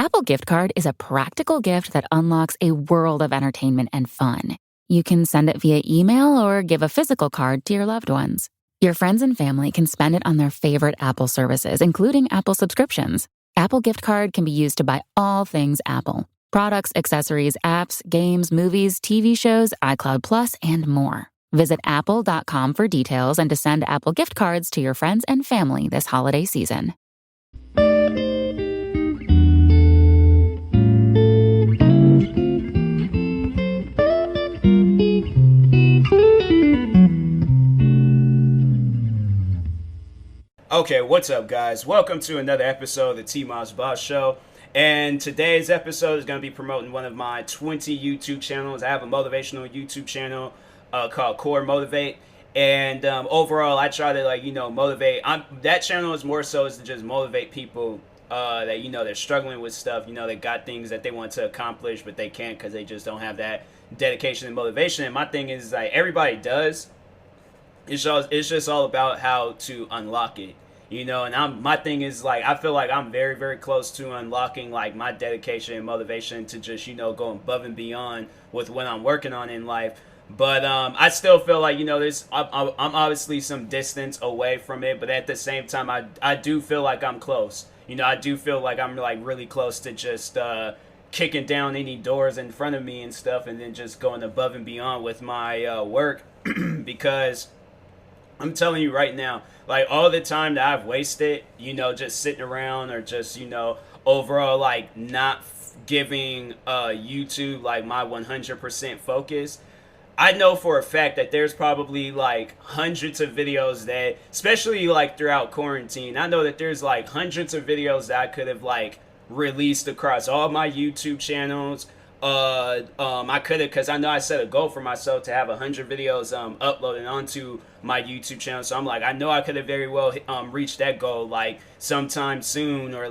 Apple Gift Card is a practical gift that unlocks a world of entertainment and fun. You can send it via email or give a physical card to your loved ones. Your friends and family can spend it on their favorite Apple services, including Apple subscriptions. Apple Gift Card can be used to buy all things Apple: products, accessories, apps, games, movies, TV shows, iCloud Plus, and more. Visit apple.com for details and to send Apple Gift Cards to your friends and family this holiday season. Okay, what's up, guys? Welcome to another episode of the TMossBoss Show. And today's episode is going to be promoting one of my 20 YouTube channels. I have a motivational YouTube channel called Core Motivate. And overall, I try to, motivate. That channel is more so is to just motivate people that, they're struggling with stuff. They got things that they want to accomplish, but they can't because they just don't have that dedication and motivation. And my thing is, everybody does. It's just all about how to unlock it, and my thing is, I feel like I'm very, very close to unlocking, my dedication and motivation to just, go above and beyond with what I'm working on in life. But I still feel like, I'm obviously some distance away from it, but at the same time, I do feel like I'm close. I do feel like I'm, really close to just kicking down any doors in front of me and stuff, and then just going above and beyond with my work because I'm telling you right now, all the time that I've wasted, just sitting around or just, overall, not giving YouTube, my 100% focus, I know for a fact that there's probably, hundreds of videos that, especially, throughout quarantine, I know that there's, hundreds of videos that I could have, released across all my YouTube channels. I could have, because I know I set a goal for myself to have 100 videos uploaded onto my YouTube channel. So I'm I know I could have very well reached that goal sometime soon or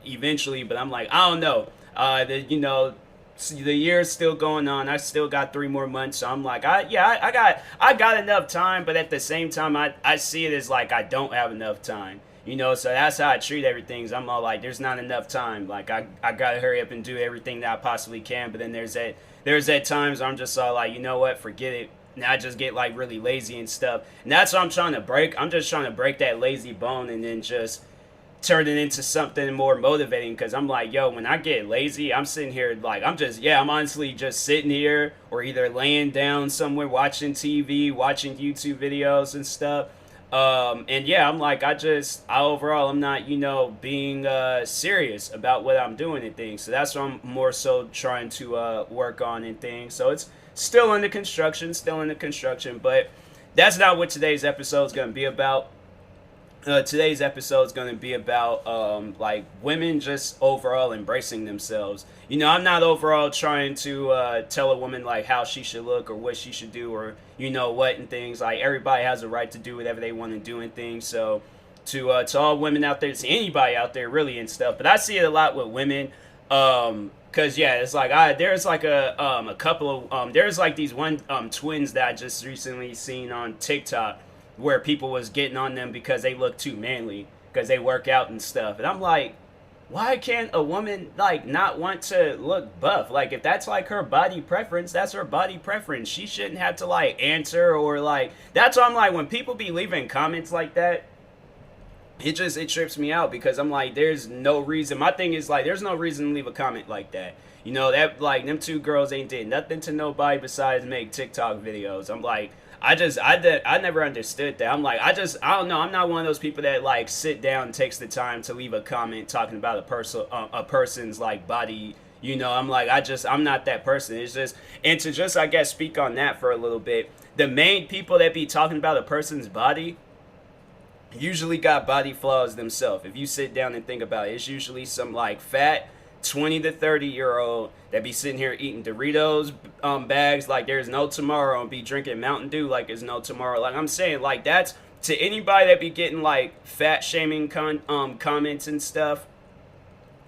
eventually. But I'm I don't know. The year's still going on. I still got 3 more months. So I'm I got enough time. But at the same time, I see it as I don't have enough time. So that's how I treat everything. I'm all there's not enough time. I gotta hurry up and do everything that I possibly can. But then there's that times where I'm just all you know what, forget it. Now I just get really lazy and stuff. And that's what I'm trying to break. I'm just trying to break that lazy bone and then just turn it into something more motivating. Because I'm yo, when I get lazy, I'm sitting here I'm honestly just sitting here or either laying down somewhere watching TV, watching YouTube videos and stuff. And yeah, I'm overall, I'm not, being, serious about what I'm doing and things. So that's what I'm more so trying to, work on and things. So it's still under construction, but that's not what today's episode is going to be about. Today's episode is going to be about, women just overall embracing themselves. I'm not overall trying to, tell a woman, how she should look or what she should do or, what and things. Everybody has a right to do whatever they want to do and things. So, to all women out there, to anybody out there, really, and stuff. But I see it a lot with women, because, yeah, it's there's a couple of, there's these twins that I just recently seen on TikTok, where people was getting on them because they look too manly, because they work out and stuff. And I'm why can't a woman, not want to look buff? If that's, her body preference, that's her body preference. She shouldn't have to, answer or, that's why I'm when people be leaving comments like that, it trips me out because I'm there's no reason. My thing is, there's no reason to leave a comment like that. That, them 2 girls ain't did nothing to nobody besides make TikTok videos. I'm I never understood that. I'm I don't know. I'm not one of those people that sit down and takes the time to leave a comment talking about a person's body. I'm I'm not that person. It's just, and to just, I guess, speak on that for a little bit. The main people that be talking about a person's body usually got body flaws themselves. If you sit down and think about it, it's usually some fat 20 to 30-year-old that be sitting here eating Doritos bags there's no tomorrow and be drinking Mountain Dew there's no tomorrow. I'm saying that's to anybody that be getting fat shaming comments and stuff.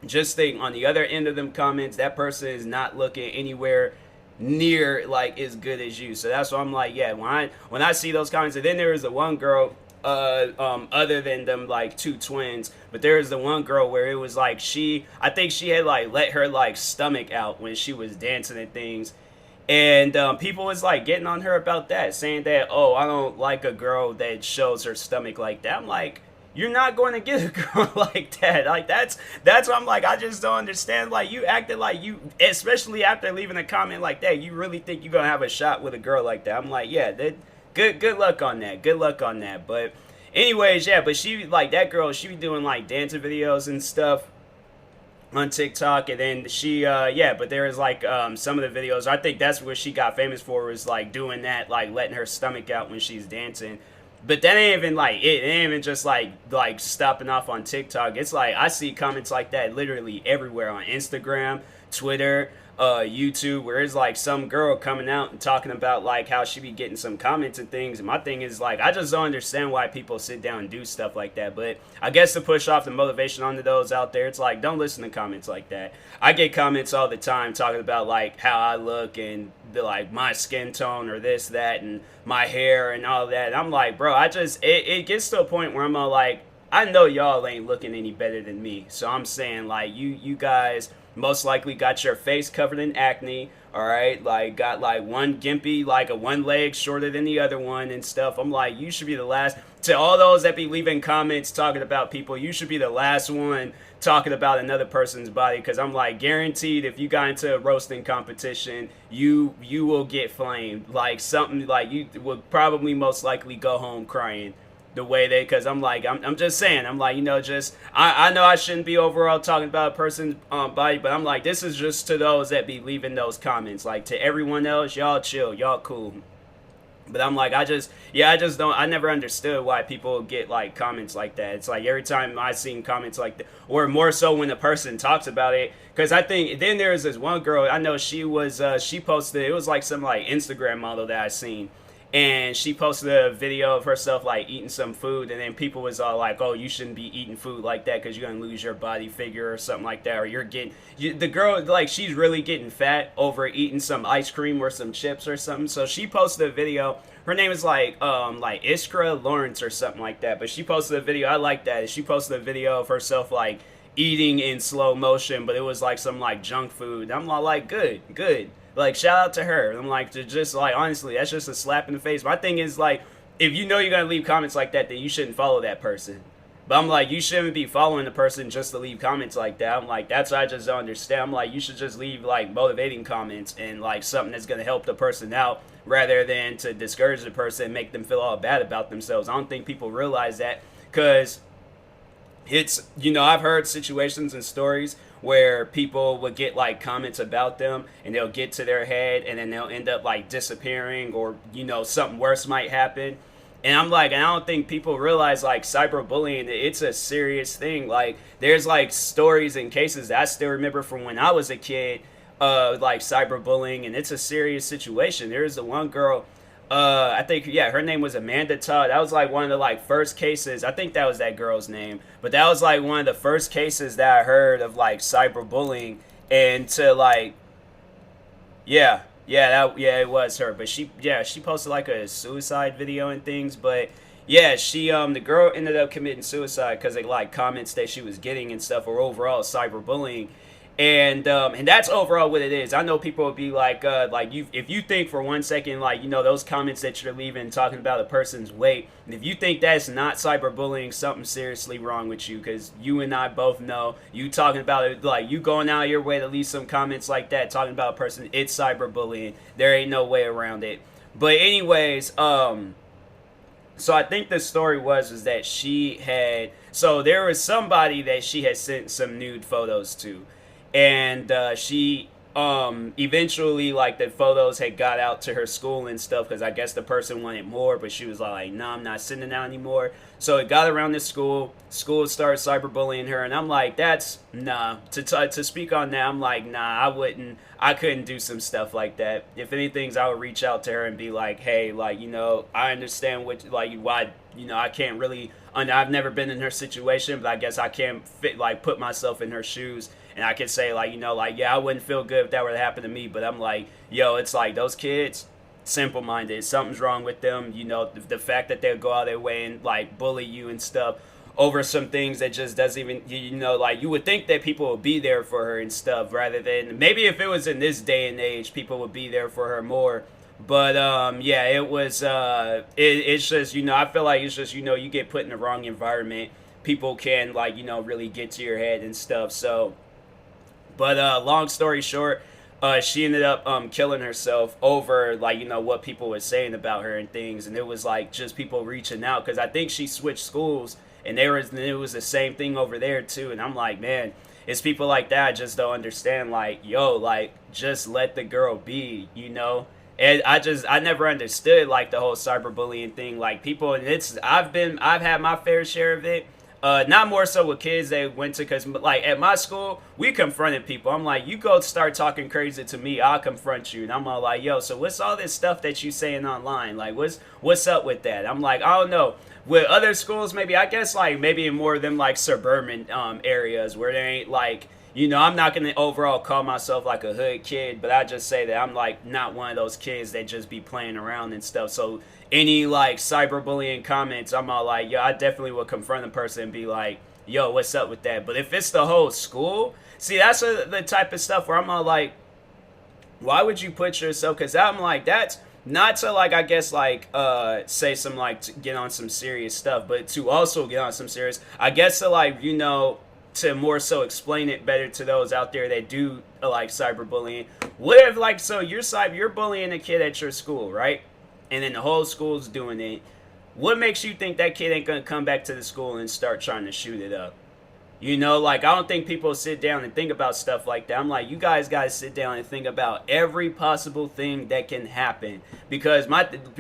Just think, on the other end of them comments, that person is not looking anywhere near as good as you. So that's why I'm yeah, when I see those comments. And then there was a one girl other than them like two twins. But there was the one girl where it was like I think she had like let her like stomach out when she was dancing and things. And people was like getting on her about that, saying that, oh, I don't like a girl that shows her stomach like that. I'm like, you're not going to get a girl like that. Like that's what I'm like. I just don't understand. Like you acted like you, especially after leaving a comment like that, you really think you're gonna have a shot with a girl like that. I'm like, yeah, good luck on that. Good luck on that. But anyways, yeah. But she like that girl. She be doing like dancing videos and stuff on TikTok, and then she yeah, but there is like some of the videos, I think that's what she got famous for, was like doing that, like letting her stomach out when she's dancing. But that ain't even like it ain't even just like stopping off on TikTok. It's like I see comments like that literally everywhere on Instagram, Twitter, YouTube, where it's like some girl coming out and talking about like how she be getting some comments and things. And my thing is like, I just don't understand why people sit down and do stuff like that. But I guess to push off the motivation onto those out there, it's like, don't listen to comments like that. I get comments all the time talking about like how I look and like my skin tone or this, that, and my hair and all that. And I'm like, bro, it gets to a point where I'm all like, I know y'all ain't looking any better than me. So I'm saying like, you guys most likely got your face covered in acne, all right? Like, got like one gimpy, like a one leg shorter than the other one and stuff. I'm like, you should be the last. To all those that be leaving comments talking about people, you should be the last one talking about another person's body, because I'm like, guaranteed if you got into a roasting competition, you will get flamed. Like something like you would probably most likely go home crying. The way they, because I'm like, I'm just saying, I'm like, I know I shouldn't be overall talking about a person's body, but I'm like, this is just to those that be leaving those comments. Like, to everyone else, y'all chill, y'all cool. But I'm like, I just don't, I never understood why people get like comments like that. It's like every time I seen comments like that, or more so when a person talks about it, because I think then there's this one girl, I know she posted, it was like some like Instagram model that I seen. And she posted a video of herself like eating some food, and then people was all like, oh, you shouldn't be eating food like that because you're gonna lose your body figure or something like that, or the girl, like, she's really getting fat over eating some ice cream or some chips or something. So she posted a video. Her name is like Iskra Lawrence or something like that, but she posted a video, I like that. She posted a video of herself like eating in slow motion, but it was like some like junk food. I'm all like, good. Like, shout out to her. I'm like, to just like, honestly, that's just a slap in the face. My thing is like, if you know you're gonna leave comments like that, then you shouldn't follow that person. But I'm like, you shouldn't be following the person just to leave comments like that. I'm like, that's what I just don't understand. I'm like, you should just leave like motivating comments and like something that's gonna help the person out, rather than to discourage the person and make them feel all bad about themselves. I don't think people realize that, because it's, I've heard situations and stories where people would get like comments about them and they'll get to their head and then they'll end up like disappearing, or something worse might happen. And I'm like, and I don't think people realize like cyberbullying, it's a serious thing. Like, there's like stories and cases that I still remember from when I was a kid, like cyberbullying, and it's a serious situation. There's the one girl, I think, yeah, her name was Amanda Todd. That was like one of the like first cases. I think that was that girl's name, but that was like one of the first cases that I heard of like cyberbullying. And to like, yeah, it was her. But she posted like a suicide video and things. But yeah, she the girl ended up committing suicide because of like comments that she was getting and stuff, or overall cyberbullying. And that's overall what it is. I know people will be like if you think for 1 second, like, those comments that you're leaving talking about a person's weight, and if you think that's not cyberbullying, something's seriously wrong with you, because you and I both know, you talking about it, like, you going out of your way to leave some comments like that talking about a person, it's cyberbullying. There ain't no way around it. But anyways, so I think the story was that there was somebody that she had sent some nude photos to. And she eventually, like, the photos had got out to her school and stuff, because I guess the person wanted more, but she was like, no, I'm not sending out anymore. So it got around the school started cyberbullying her, and I'm like, that's, nah, to speak on that, I'm like, nah, I couldn't do some stuff like that. If anything, I would reach out to her and be like, hey, like, I understand why, I can't really, I've never been in her situation, but I guess I can't put myself in her shoes. And I could say, yeah, I wouldn't feel good if that were to happen to me. But I'm like, yo, it's like those kids, simple-minded. Something's wrong with them. The fact that they'll go out their way and like bully you and stuff over some things that just doesn't even, like you would think that people would be there for her and stuff, rather than maybe if it was in this day and age, people would be there for her more. But yeah, it was it's just, I feel like it's just, you get put in the wrong environment, people can like, really get to your head and stuff. So, but long story short, she ended up killing herself over like, what people were saying about her and things. And it was like just people reaching out, because I think she switched schools, and it was the same thing over there too. And I'm like, man, it's people like that I just don't understand. Like, yo, like just let the girl be, And I never understood like the whole cyberbullying thing. Like people, and I've had my fair share of it. Not more so with kids that went to, because like at my school, we confronted people. I'm like, you go start talking crazy to me, I'll confront you. And I'm all like, yo, so what's all this stuff that you saying online? Like, what's up with that? I'm like, I don't know. With other schools, maybe, I guess like maybe in more of them like suburban areas where they ain't like, I'm not going to overall call myself like a hood kid, but I just say that I'm like not one of those kids that just be playing around and stuff. So any like cyberbullying comments, I'm all like, yo, I definitely would confront a person and be like, yo, what's up with that? But if it's the whole school, see, that's the type of stuff where I'm all like, why would you put yourself, because I'm like, that's not to like, I guess like say some like to get on some serious stuff, but to also get on some serious, I guess to like, to more so explain it better to those out there that do like cyberbullying. What if like, so you're bullying a kid at your school, right? And then the whole school's doing it. What makes you think that kid ain't gonna come back to the school and start trying to shoot it up? Like I don't think people sit down and think about stuff like that. I'm like, you guys gotta sit down and think about every possible thing that can happen, because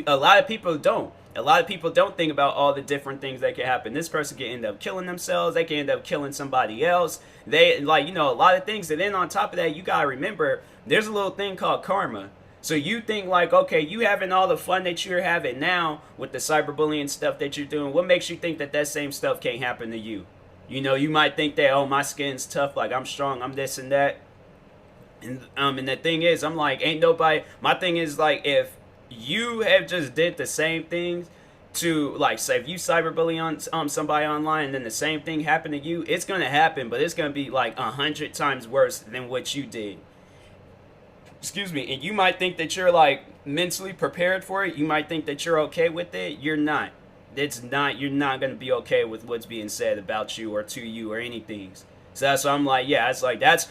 a lot of people don't. A lot of people don't think about all the different things that can happen. This person can end up killing themselves. They can end up killing somebody else. They like, a lot of things. And then on top of that, you gotta remember there's a little thing called karma. So you think like, okay, you having all the fun that you're having now with the cyberbullying stuff that you're doing. What makes you think that same stuff can't happen to you? You might think that, oh, my skin's tough, like I'm strong, I'm this and that. And the thing is, I'm like, ain't nobody, my thing is like, if you have just did the same things to like, say if you cyberbully on somebody online and then the same thing happened to you, it's going to happen, but it's going to be like 100 times worse than what you did. Excuse me. And you might think that you're like mentally prepared for it. You might think that you're okay with it. You're not. You're not going to be okay with what's being said about you or to you or anything. So that's why I'm like, yeah, it's like, that's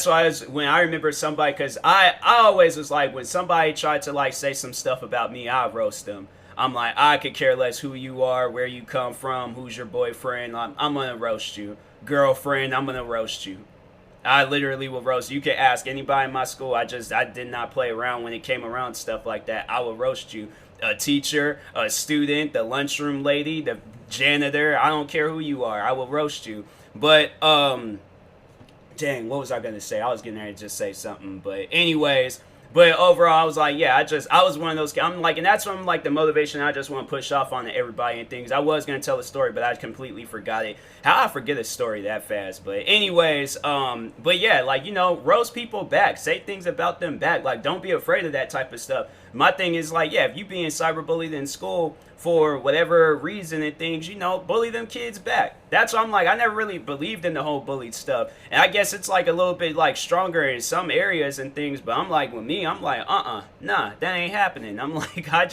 why when I remember somebody, because I always was like, when somebody tried to like say some stuff about me, I roast them. I'm like, I could care less who you are, where you come from, who's your boyfriend. I'm going to roast you. Girlfriend, I'm going to roast you. I literally will roast. You can ask anybody in my school. I did not play around when it came around stuff like that. I will roast you. A teacher, a student, the lunchroom lady, the janitor. I don't care who you are. I will roast you. But dang, what was I gonna say? I was getting ready to just say something. But anyways, but overall, I was like, yeah, I was one of those. I'm like, and that's when I'm like the motivation I just want to push off on everybody and things. I was gonna tell a story, but I completely forgot it. How I forget a story that fast? But anyways, but yeah, like roast people back, say things about them back. Like, don't be afraid of that type of stuff. My thing is like, yeah, if you being cyberbullied in school for whatever reason and things, bully them kids back. That's why I'm like, I never really believed in the whole bullied stuff. And I guess it's like a little bit like stronger in some areas and things, but I'm like, with me, I'm like, nah, that ain't happening. I'm like, I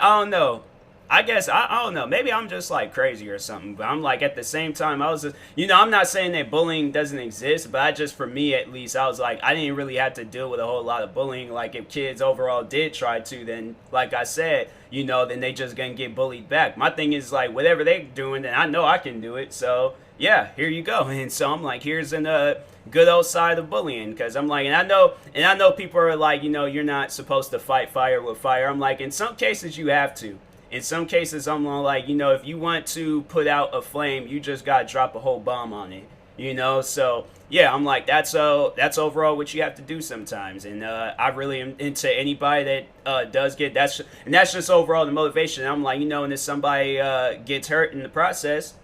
don't know. I guess, I don't know, maybe I'm just like crazy or something, but I'm like, at the same time, I was just, I'm not saying that bullying doesn't exist, but for me at least, I was like, I didn't really have to deal with a whole lot of bullying. Like, if kids overall did try to, then like I said, then they just gonna get bullied back. My thing is like, whatever they doing, then I know I can do it, so yeah, here you go. And so I'm like, here's an good old side of bullying, because I'm like, and I know people are like, you're not supposed to fight fire with fire. I'm like, in some cases you have to. In some cases, I'm like, if you want to put out a flame, you just got to drop a whole bomb on it, So, yeah, I'm like, that's overall what you have to do sometimes. And I really am into anybody that does get, that's just overall the motivation. I'm like, and if somebody gets hurt in the process,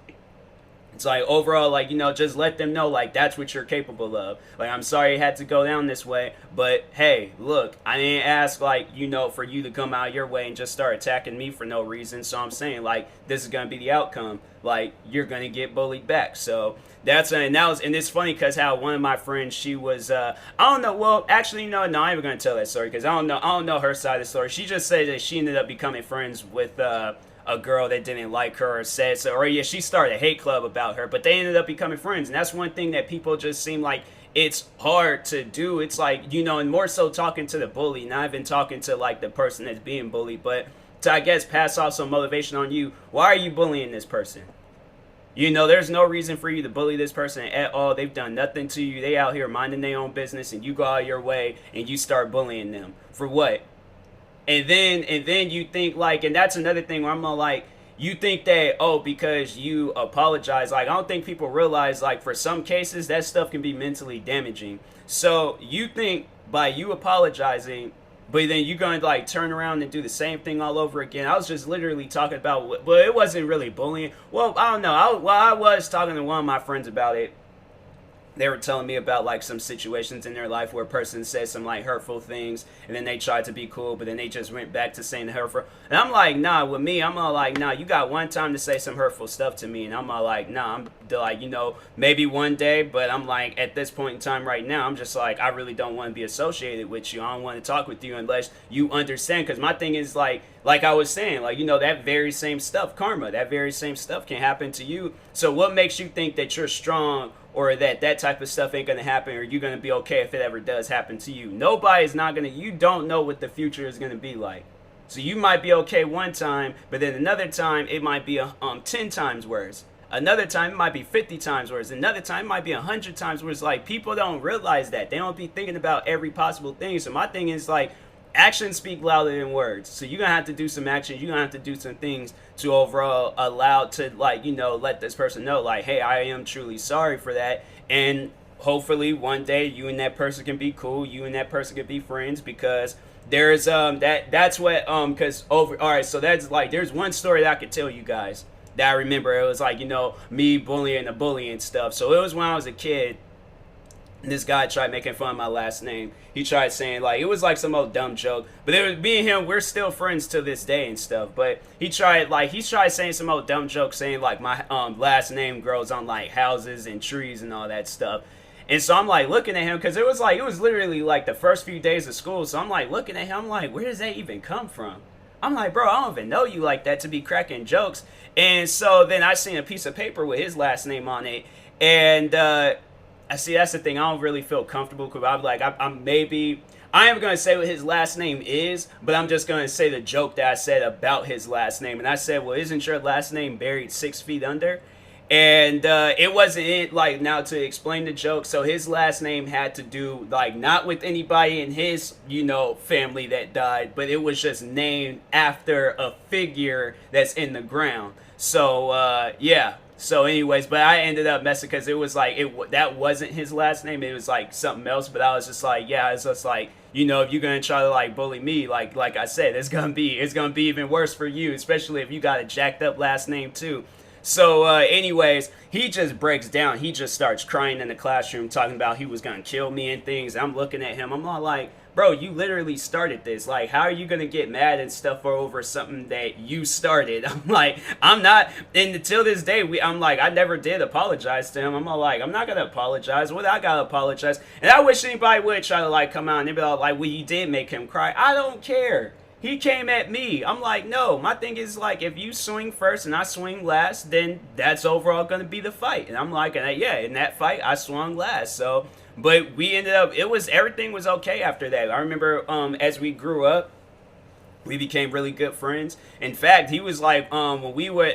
It's like overall, like, just let them know, like, that's what you're capable of. Like, I'm sorry it had to go down this way, but hey, look, I didn't ask, like, for you to come out your way and just start attacking me for no reason. So I'm saying, like, this is gonna be the outcome. Like, you're gonna get bullied back. So and it's funny because how one of my friends, she was I don't know, well, actually, no, I'm even gonna tell that story because I don't know her side of the story. She just said that she ended up becoming friends with a girl that didn't like her or said so, or yeah, she started a hate club about her, but they ended up becoming friends. And that's one thing that people just seem like it's hard to do. It's like, and more so talking to the bully, not even talking to like the person that's being bullied, but to, I guess, pass off some motivation on you. Why are you bullying this person? There's no reason for you to bully this person at all. They've done nothing to you. They out here minding their own business, and you go out your way and you start bullying them for what? And then you think, like, and that's another thing where I'm like, you think that, oh, because you apologize, like, I don't think people realize, like, for some cases that stuff can be mentally damaging. So you think by you apologizing, but then you're going to like turn around and do the same thing all over again. I was just literally talking about, well, it wasn't really bullying. Well, I don't know. I was talking to one of my friends about it. They were telling me about like some situations in their life where a person said some like hurtful things, and then they tried to be cool, but then they just went back to saying the hurtful. And I'm like, nah, with me, I'm all like, nah, you got one time to say some hurtful stuff to me, and I'm all like, nah, I'm like, maybe one day, but I'm like, at this point in time right now, I'm just like, I really don't want to be associated with you. I don't want to talk with you unless you understand, because my thing is like I was saying, like, that very same stuff, karma, that very same stuff can happen to you. So what makes you think that you're strong, or that type of stuff ain't gonna happen, or you're gonna be okay if it ever does happen to you? Nobody's not gonna, you don't know what the future is gonna be like. So you might be okay one time, but then another time it might be 10 times worse. Another time it might be 50 times worse. Another time it might be 100 times worse. Like, people don't realize that. They don't be thinking about every possible thing. So my thing is like, actions speak louder than words. So you're gonna have to do some action. You're gonna have to do some things to overall allow to, like, let this person know, like, hey, I am truly sorry for that. And hopefully one day you and that person can be cool. You and that person can be friends, because there's that's what because over all right, so that's like, there's one story that I could tell you guys that I remember. It was like, me bullying the bully and stuff. So it was when I was a kid. This guy tried making fun of my last name. He tried saying, like, it was like some old dumb joke, but it was me and him, we're still friends to this day and stuff. But he tried saying some old dumb joke, saying like my last name grows on like houses and trees and all that stuff. And so I'm like looking at him, because it was literally like the first few days of school. So I'm like looking at him, I'm like, where does that even come from? I'm like, bro, I don't even know you like that to be cracking jokes. And so then I seen a piece of paper with his last name on it, and I see, that's the thing. I don't really feel comfortable, because I'm like, I am going to say what his last name is, but I'm just going to say the joke that I said about his last name. And I said, well, isn't your last name buried 6 feet under? And it wasn't it, like, now to explain the joke. So his last name had to do, like, not with anybody in his, family that died, but it was just named after a figure that's in the ground. So, yeah. So anyways, but I ended up messing, because it was like, that wasn't his last name. It was like something else. But I was just like, yeah, it's just like, if you're going to try to like bully me, like I said, it's going to be even worse for you, especially if you got a jacked up last name too. So anyways, he just breaks down. He just starts crying in the classroom, talking about he was going to kill me and things. I'm looking at him. I'm all like, bro, you literally started this. Like, how are you going to get mad and stuff over something that you started? I'm like, I'm not, and until this day, I'm like, I never did apologize to him. I'm all like, I'm not going to apologize. What I got to apologize? And I wish anybody would try to like come out and they'd be all like, well, you did make him cry. I don't care. He came at me. I'm like, no, my thing is like, if you swing first and I swing last, then that's overall going to be the fight. And I'm like, yeah, in that fight, I swung last. So, but we ended up, everything was okay after that. I remember as we grew up, we became really good friends. In fact, he was like, when we were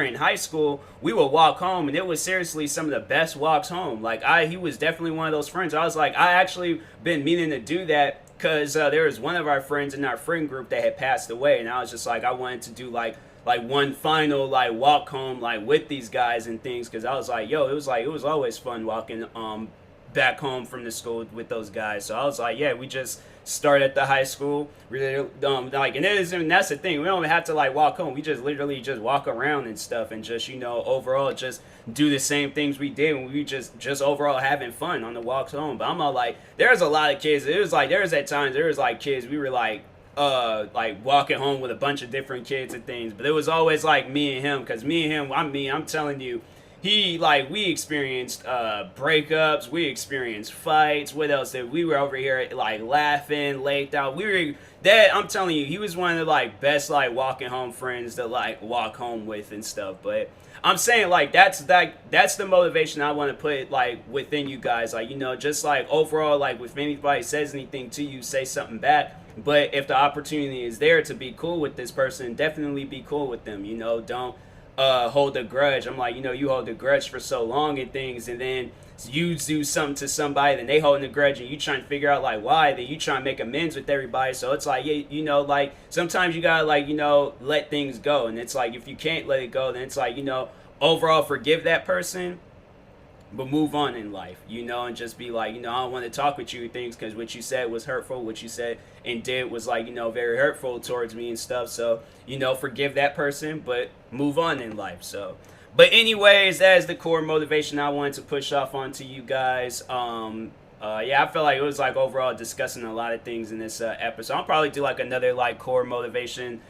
in high school, we would walk home, and it was seriously some of the best walks home. Like, he was definitely one of those friends. I was like, I actually been meaning to do that, because there was one of our friends in our friend group that had passed away, and I was just like, I wanted to do like one final like walk home like with these guys and things, because I was like, yo, it was always fun walking back home from the school with those guys. So I was like, yeah, we just start at the high school. Really, like, and that's the thing. We don't have to like walk home. We just literally just walk around and stuff, and just overall just do the same things we did when we just overall having fun on the walks home. But I'm all like, there's a lot of kids. It was like there was like kids we were like walking home with a bunch of different kids and things, but it was always like me and him, because me and him, I'm telling you, we experienced breakups, we experienced fights. What else did we were over here like laughing, laid out. I'm telling you, he was one of the like best like walking home friends to like walk home with and stuff. But I'm saying like that's the motivation I want to put like within you guys, like just like overall, like if anybody says anything to you, say something back. But if the opportunity is there to be cool with this person, definitely be cool with them. Don't hold a grudge. I'm like, you hold a grudge for so long and things, and then you do something to somebody, then they holding a grudge, and you trying to figure out like why. Then you trying to make amends with everybody. So it's like, yeah, like sometimes you gotta like let things go, and it's like if you can't let it go, then it's like overall forgive that person, but move on in life, and just be like, I don't want to talk with you things because what you said was hurtful. What you said and did was like, very hurtful towards me and stuff. So, forgive that person, but move on in life. So, but anyways, that is the core motivation I wanted to push off onto you guys. Yeah, I feel like it was like overall discussing a lot of things in this episode. I'll probably do like another like core motivation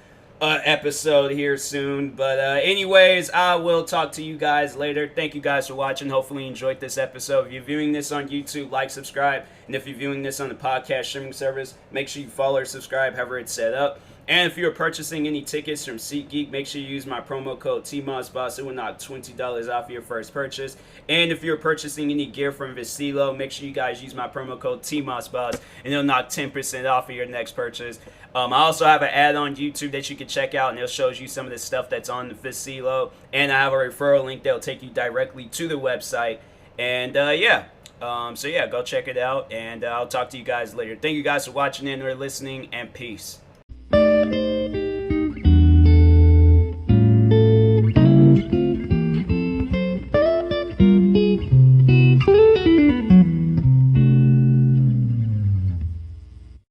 episode here soon. But anyways, I will talk to you guys later. Thank you guys for watching. Hopefully you enjoyed this episode. If you're viewing this on YouTube, like, subscribe. And if you're viewing this on the podcast streaming service, make sure you follow or subscribe however it's set up. And if you're purchasing any tickets from SeatGeek, make sure you use my promo code TMossBoss. It will knock $20 off your first purchase. And if you're purchasing any gear from Vecilo, make sure you guys use my promo code TMossBoss, and it'll knock 10% off of your next purchase. I also have an ad on YouTube that you can check out, and it shows you some of the stuff that's on the Vecilo. And I have a referral link that will take you directly to the website. And yeah. So yeah, go check it out, and I'll talk to you guys later. Thank you guys for watching and or listening, and peace.